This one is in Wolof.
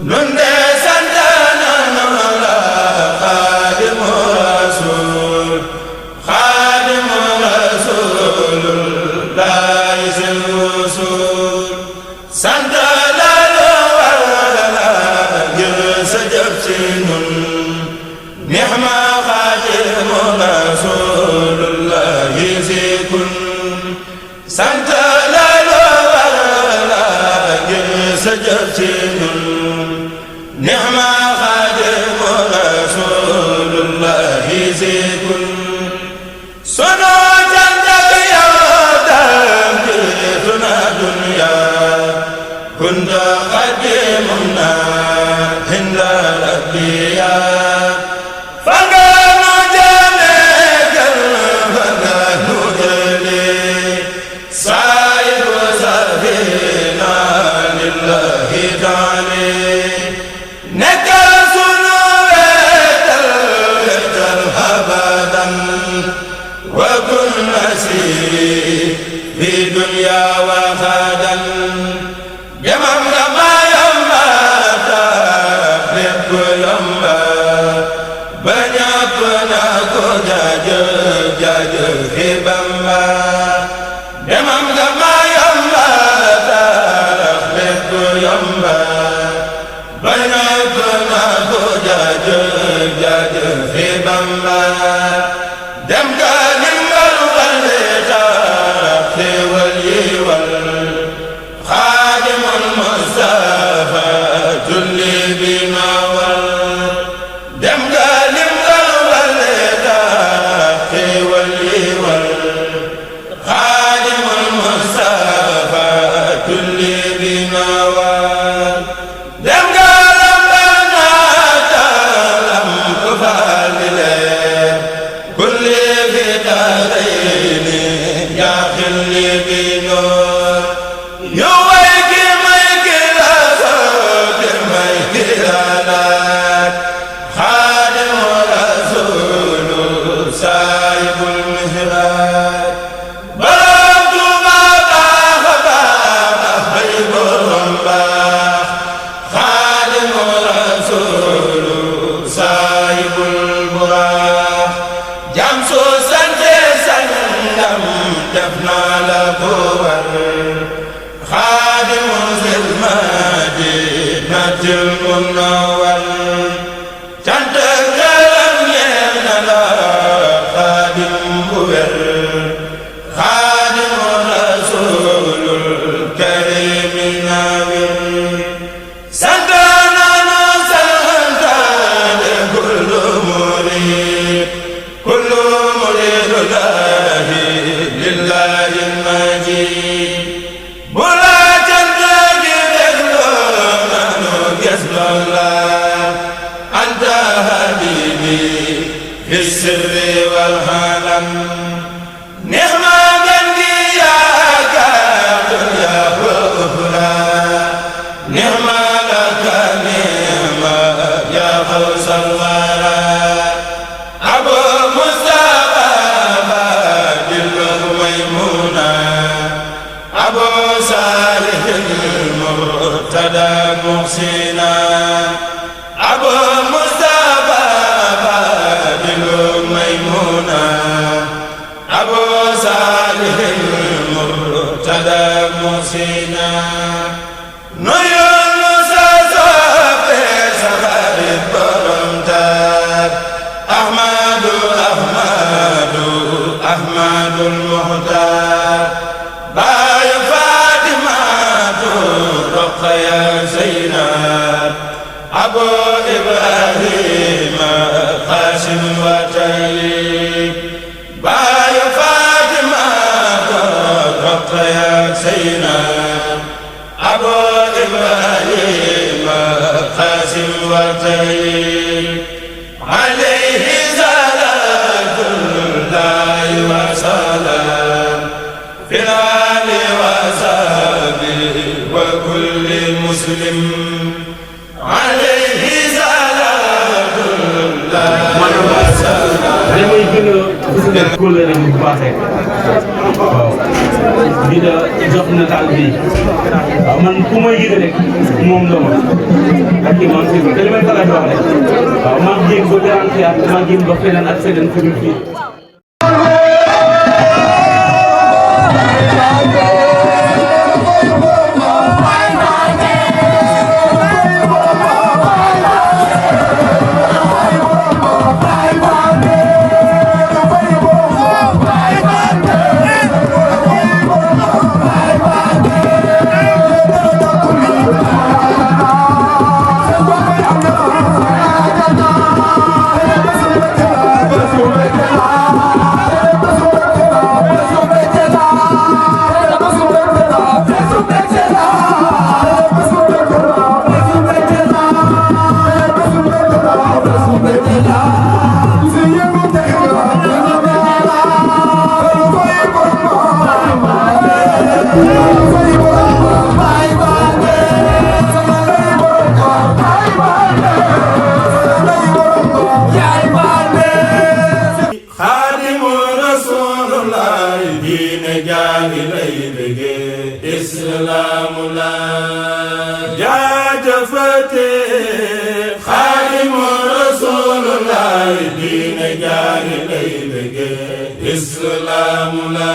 nun de sant nañu la Xaadimu Rasuul Xaadimu Rasuulullaahi sil wusuul sant la lu war la ngir sa jëf ci nun nixma Xaadimu Rasuulullaahi si kun sant la lu war la ngir sa jëf ci nun nixma Xaadimu Rasuulullaahi si kun sunu cant ak yow dam jiitu na dunya kunta xadimuna inda rabbiya fa nga nu jëlegal fa nga nu jële saayibu safina lillahi taala nekkal sunu wetal wetal abadan wa kun nasiri fi dunya wa xadan jamam nga ma yomba tax lépp yomba ba ñàpp na ko jaajëf jaajëf fi Bamba jamam nga ma yomba tax lépp yomba ba ñàpp na ko jaajëf jaajëf fi Bamba dem ga ndimbal wale tax xéewal yi wal Xaadimul Mustafa julli bi nawal dem ga ndimbal wale tax xéewal yi wal Xaadimul Mustafa julli bi nawal dem ga lambal naatalam ku faalile kulli fi daarayni jaaxilli bi noor yu way ki may ki la soote may ki la laat Xaadimu Rasuulu saayibul mihraat borom Tuuba baax a baax bay borom baax Xaadimu Rasuulu saayibul buraax jam soo sante sangam def naa la ko war Xaadimu zil madinatil munawwar cant ngërëm ñeel na la Xaadim bu wér Xaadimu Rasuulul Kariim naawir sant nañu santaane kullu murid kullu muridullaahi lillaahi majid bu la cant gi dégloo nanu ges loola anta habibi fi sirri wal alam nixma gan gi yaakaar dunya wa uxra nixma laka nixma yaa xawsal wara Abu Mustafa Fadilu Maymuna Abu Salihil Murtada Muhsina Abu Mustafa Fadilu Maymuna Abu Salihil Murtada Muhsina nuyul sa soppe sa xarit borom taar Ahmadu Ahmadu Ahmadul Muxtaar baayu Fatimatu Roqaya Zeynab Abu Ibrahima Qasim wa Tayyib baayu Fatimatu Roqaya Zeynab Abu Ibrahima Qasim wa Tayyib alayhi salaatullaahi wa salaam fil aali wa sahbihi wa kulli muslim alayhi salaatullaahi wa salaam damay gën a gis nga kóllëre bu baaxee waaw di la jox nataal bi waaw man ku may yëg rek moom la ma ak i man si te li may faral di wax rek waaw maa ngi jéem ba Grand Théâtre maa ngi jéem ba feneen ak feneen fu dul fii. Islam la